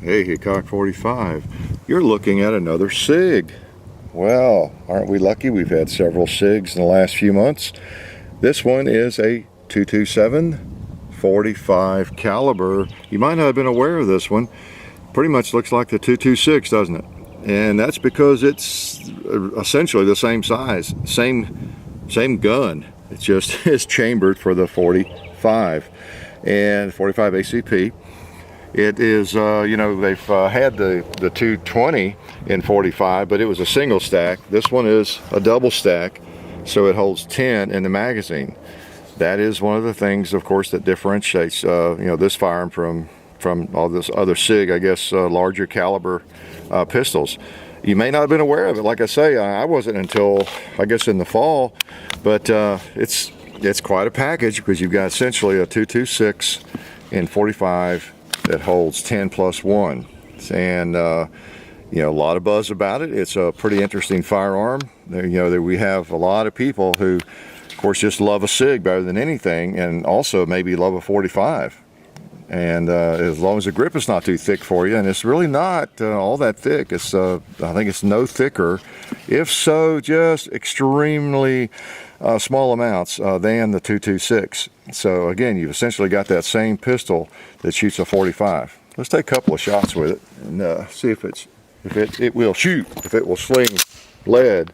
Hey, Hickok 45, you're looking at another Sig. Well, aren't we lucky? We've had several Sigs in the last few months. This one is a 227 45 caliber. You might not have been aware of this one. Pretty much looks like the 226, doesn't it? And that's because it's essentially the same size, same gun. It's just is chambered for the 45 and 45 ACP. It is, you know, they've had the 220 in 45, but it was a single stack. This one is a double stack, so it holds 10 in the magazine. That is one of the things, of course, that differentiates, you know, this firearm from all this other Sig, I guess, larger caliber pistols. You may not have been aware of it. Like I say, I wasn't until, I guess, in the fall, but it's quite a package because you've got essentially a 226 in 45 that holds 10 plus 1, and you know, a lot of buzz about it. It's a pretty interesting firearm. You know, we have a lot of people who, of course, just love a Sig better than anything, and also maybe love a 45. And as long as the grip is not too thick for you, and it's really not all that thick. It's I think it's no thicker, if so, just extremely small amounts than the 226. So again, you've essentially got that same pistol that shoots a 45. Let's take a couple of shots with it and see if it will shoot, if it will sling lead.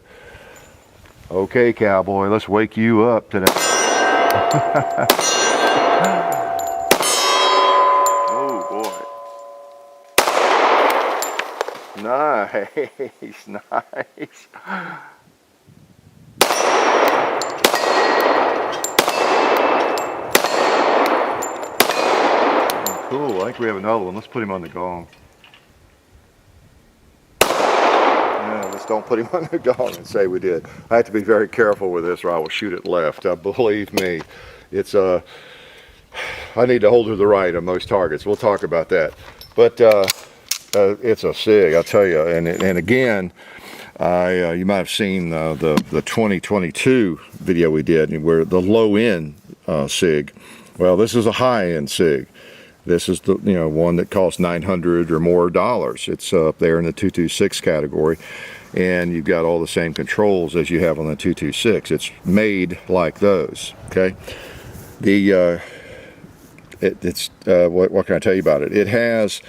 Okay, cowboy, let's wake you up today. Nice, nice. Cool, I think we have another one. Let's put him on the gong. Yeah, let's don't put him on the gong and say we did. I have to be very careful with this or I will shoot it left. Believe me, it's I need to hold to the right on most targets. We'll talk about that. But it's a Sig, I'll tell you. And again, you might have seen the 2022 video we did where the low-end Sig. Well, this is a high-end Sig. This is the, you know, one that costs $900 or more dollars. It's up there in the 226 category, and you've got all the same controls as you have on the 226. It's made like those. Okay, the what can I tell you about it? It has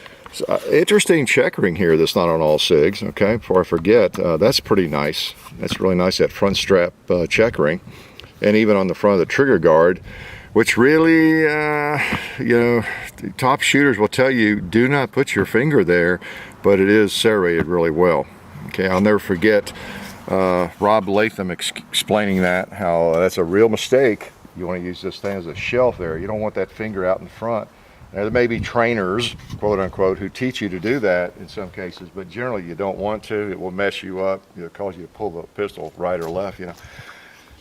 interesting checkering here that's not on all Sigs. Okay, before I forget, that's pretty nice. That's really nice, that front strap checkering, and even on the front of the trigger guard, which really, you know, top shooters will tell you, do not put your finger there, but it is serrated really well. Okay, I'll never forget Rob Latham explaining that, how that's a real mistake. You want to use this thing as a shelf there. You don't want that finger out in front. Now, there may be trainers, quote unquote, who teach you to do that in some cases, but generally you don't want to. It will mess you up. It'll cause you to pull the pistol right or left, you know.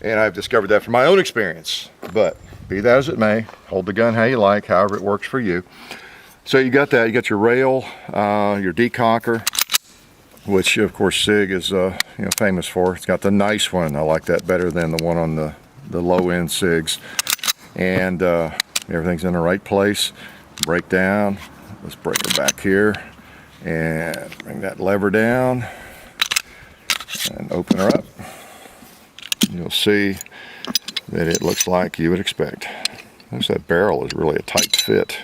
And I've discovered that from my own experience. But be that as it may, hold the gun how you like, however it works for you. So you got that. You got your rail, your decocker, which of course Sig is you know, famous for. It's got the nice one. I like that better than the one on the low-end Sigs. And everything's in the right place. Break down. Let's break it back here and bring that lever down and open her up. You'll see that it looks like you would expect. Notice that barrel is really a tight fit.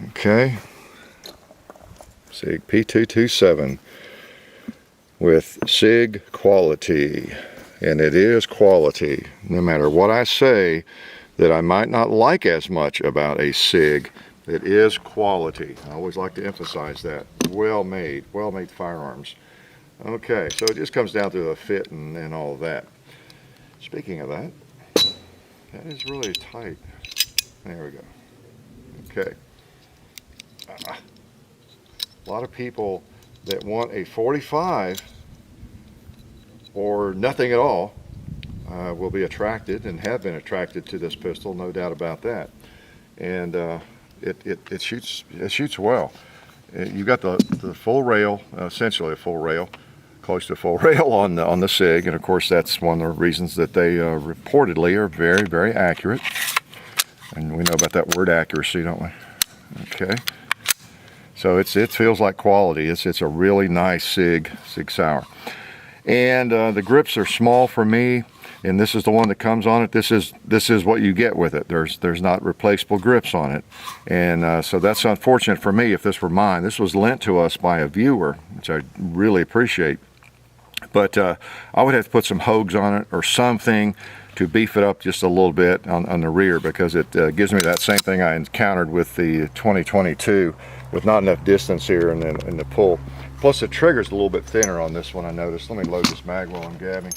Okay, Sig P227 with Sig quality, and it is quality. No matter what I say that I might not like as much about a Sig, it is quality. I always like to emphasize that. Well made firearms. Okay, so it just comes down to the fit and all of that. Speaking of that, that is really tight. There we go. Okay. A lot of people that want a 45 or nothing at all will be attracted and have been attracted to this pistol, no doubt about that. And it shoots well. You've got the full rail, essentially a full rail, close to full rail on the Sig, and of course that's one of the reasons that they reportedly are very, very accurate. And we know about that word accuracy, don't we? Okay. So it feels like quality. It's a really nice Sig Sauer. And the grips are small for me, and this is the one that comes on it. This is what you get with it. There's not replaceable grips on it, and so that's unfortunate for me. If this were mine, this was lent to us by a viewer, which I really appreciate. But I would have to put some Hogues on it or something to beef it up just a little bit on the rear, because it gives me that same thing I encountered with the 2022, with not enough distance here and the pull. Plus the trigger's a little bit thinner on this one, I noticed. Let me load this mag while I'm gabbing.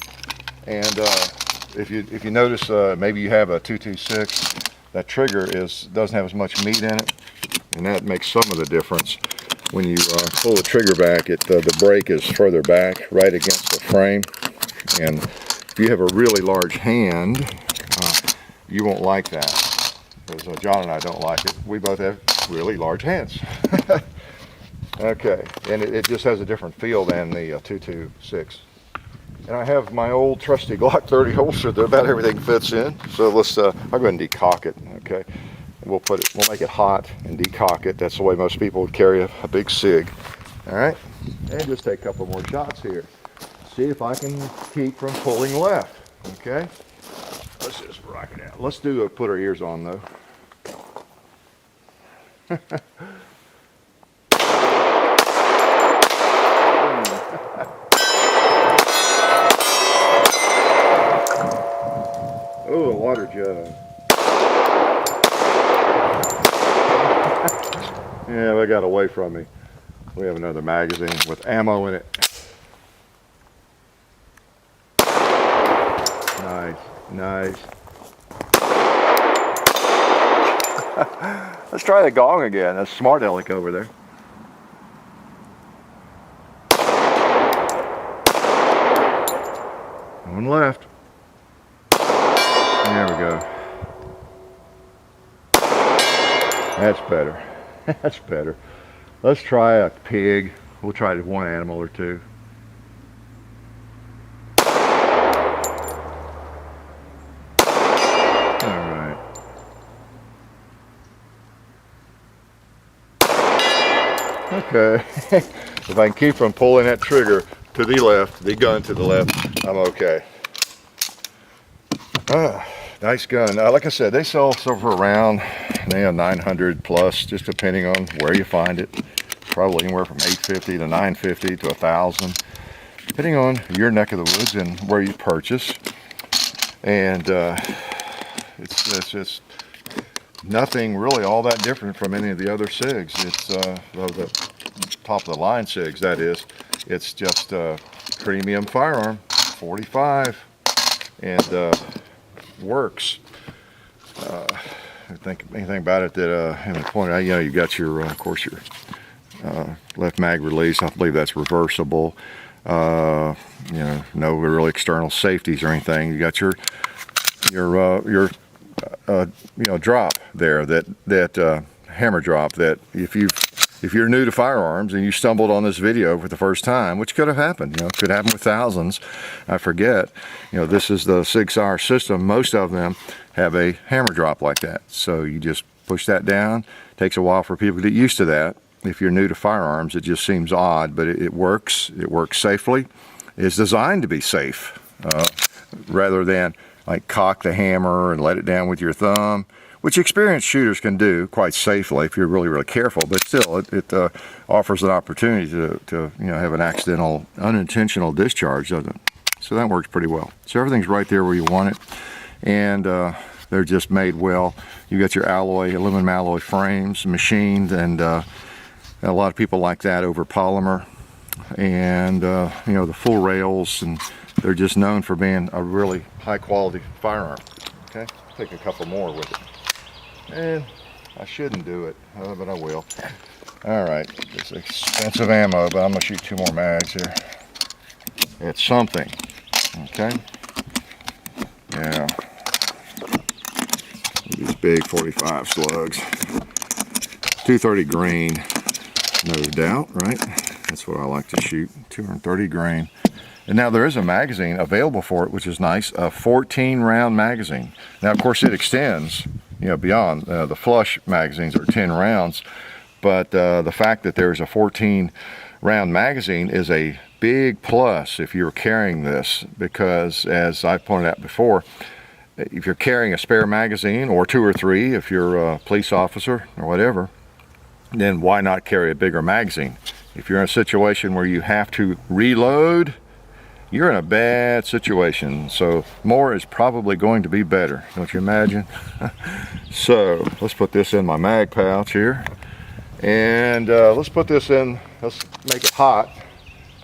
And if you notice, maybe you have a 226, that trigger doesn't have as much meat in it, and that makes some of the difference. When you pull the trigger back, the brake is further back, right against the frame. And if you have a really large hand, you won't like that, because John and I don't like it. We both have really large hands. Okay, and it just has a different feel than the 226. And I have my old trusty Glock 30 holster that about everything fits in. So let's, I'll go ahead and decock it, okay? We'll make it hot and decock it. That's the way most people would carry a big Sig. All right, and just take a couple more shots here. See if I can keep from pulling left, okay? Let's just rock it out. Let's put our ears on though. Oh, a water jug. Yeah, they got away from me. We have another magazine with ammo in it. Nice, nice. Let's try the gong again. That's smart aleck over there. One left. There we go. That's better. That's better. Let's try a pig. We'll try one animal or two. All right. Okay. If I can keep from pulling that trigger to the left, the gun to the left, I'm okay. Nice gun. Like I said, they sell for around 900 plus, just depending on where you find it. Probably anywhere from 850 to 950 to 1,000, depending on your neck of the woods and where you purchase. And it's just nothing really all that different from any of the other Sigs. It's the top of the line Sigs, that is. It's just premium firearm, 45, and works. I think anything about it that I haven't pointed out, you know, you got your, of course, your left mag release. I believe that's reversible. You know, no real external safeties or anything. You got your you know, drop there, that hammer drop, that if you're new to firearms and you stumbled on this video for the first time, which could have happened, you know, could happen with thousands, I forget, you know, this is the Sig Sauer system. Most of them have a hammer drop like that. So you just push that down. It takes a while for people to get used to that. If you're new to firearms, it just seems odd, but it works. It works safely. It's designed to be safe, rather than like cock the hammer and let it down with your thumb, which experienced shooters can do quite safely if you're really, really careful. But still, it offers an opportunity to you know, have an accidental, unintentional discharge, doesn't it? So that works pretty well. So everything's right there where you want it, and they're just made well. You got your alloy, aluminum alloy frames, machined, and a lot of people like that over polymer, and you know, the full rails, and they're just known for being a really high quality firearm. Okay, take a couple more with it. And I shouldn't do it, but I will. All right, it's expensive ammo, but I'm gonna shoot 2 more mags here. It's something, okay? Yeah, these big 45 slugs. 230 grain, no doubt, right? That's what I like to shoot, 230 grain. And now there is a magazine available for it, which is nice, a 14 round magazine. Now, of course, it extends, you know, beyond. The flush magazines are 10 rounds, but the fact that there's a 14 round magazine is a big plus if you're carrying this, because as I pointed out before, if you're carrying a spare magazine, or 2 or 3 if you're a police officer or whatever, then why not carry a bigger magazine? If you're in a situation where you have to reload, you're in a bad situation. So more is probably going to be better, don't you imagine? So let's put this in my mag pouch here, and let's put this in, let's make it hot,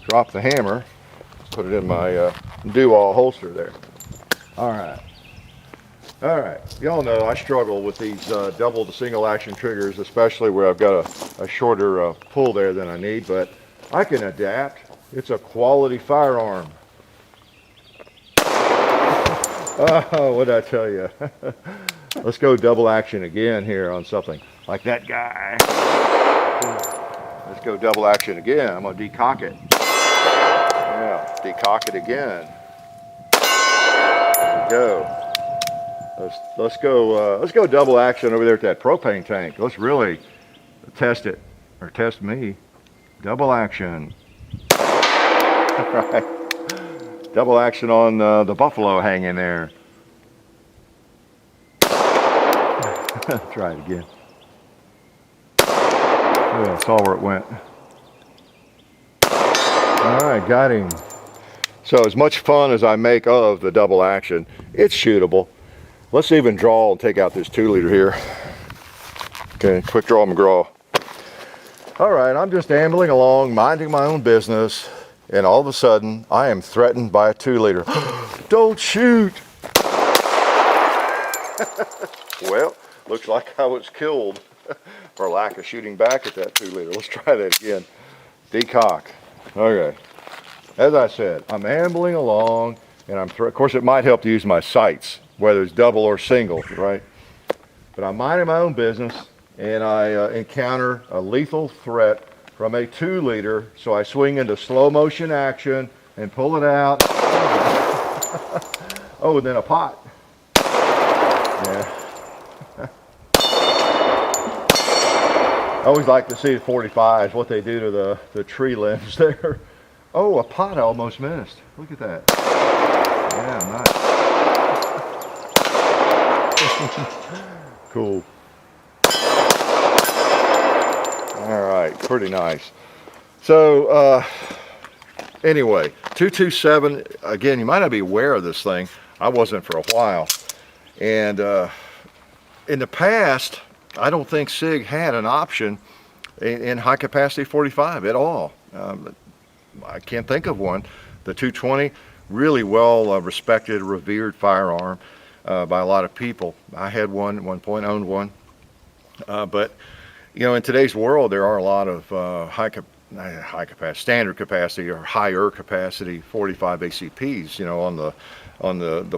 drop the hammer, put it in my do-all holster there. All right. All right, y'all know I struggle with these double to single action triggers, especially where I've got a shorter pull there than I need, but I can adapt. It's a quality firearm. Oh, what did I tell you? Let's go double action again here on something like that guy. Let's go double action again. I'm gonna decock it. Yeah, decock it again. There we go. Let's go double action over there at that propane tank. Let's really test it, or test me. Double action. Right. Double action on the buffalo hanging there. Try it again. Yeah, I saw where it went. All right, got him. So as much fun as I make of the double action, it's shootable. Let's even draw and take out this 2-liter here. Okay, quick draw McGraw. All right, I'm just ambling along, minding my own business, and all of a sudden, I am threatened by a 2-liter. Don't shoot! Well, looks like I was killed for lack of shooting back at that 2-liter. Let's try that again. Decock. Okay. As I said, I'm ambling along, and of course, it might help to use my sights, whether it's double or single, right? But I'm minding my own business, and I encounter a lethal threat from a 2-liter, so I swing into slow motion action and pull it out. Oh, and then a pot. Yeah. I always like to see the 45s, what they do to the tree limbs there. Oh, a pot I almost missed. Look at that. Yeah, nice. Cool. All right, pretty nice. So anyway, 227, again, you might not be aware of this thing. I wasn't for a while. And in the past, I don't think Sig had an option in high capacity 45 at all. I can't think of one. The 220, really well respected, revered firearm by a lot of people. I had one at one point, owned one. But you know, in today's world, there are a lot of high capacity, standard capacity, or higher capacity 45 ACPs. You know, on the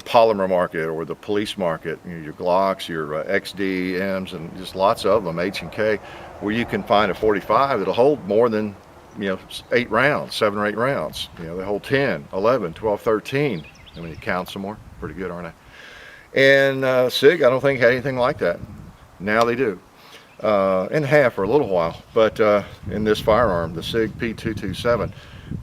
polymer market or the police market. You know, your Glocks, your XD, Ms, and just lots of them, H&K, where you can find a 45 that'll hold more than, you know, 8 rounds, 7 or 8 rounds. You know, they hold 10, 11, 12, 13. And when you count some more, pretty good, aren't they? And Sig, I don't think had anything like that. Now they do. And have for a little while, but in this firearm, the Sig P227,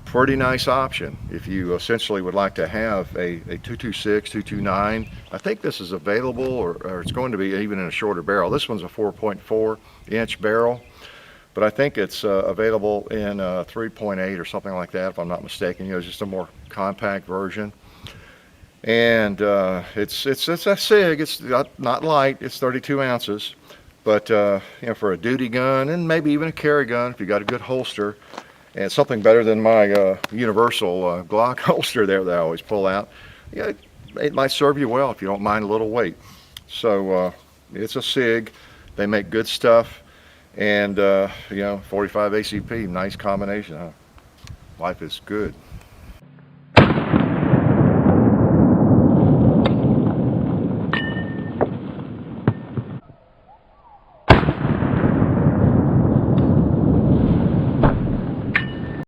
pretty nice option if you essentially would like to have a 226, 229. I think this is available, or it's going to be even in a shorter barrel. This one's a 4.4 inch barrel, but I think it's available in 3.8 or something like that, if I'm not mistaken. You know, it's just a more compact version. And it's a Sig. It's not light. It's 32 ounces. But you know, for a duty gun and maybe even a carry gun, if you got a good holster, and something better than my universal Glock holster there that I always pull out, yeah, it might serve you well if you don't mind a little weight. So it's a Sig. They make good stuff, and you know, 45 ACP, nice combination. Huh? Life is good.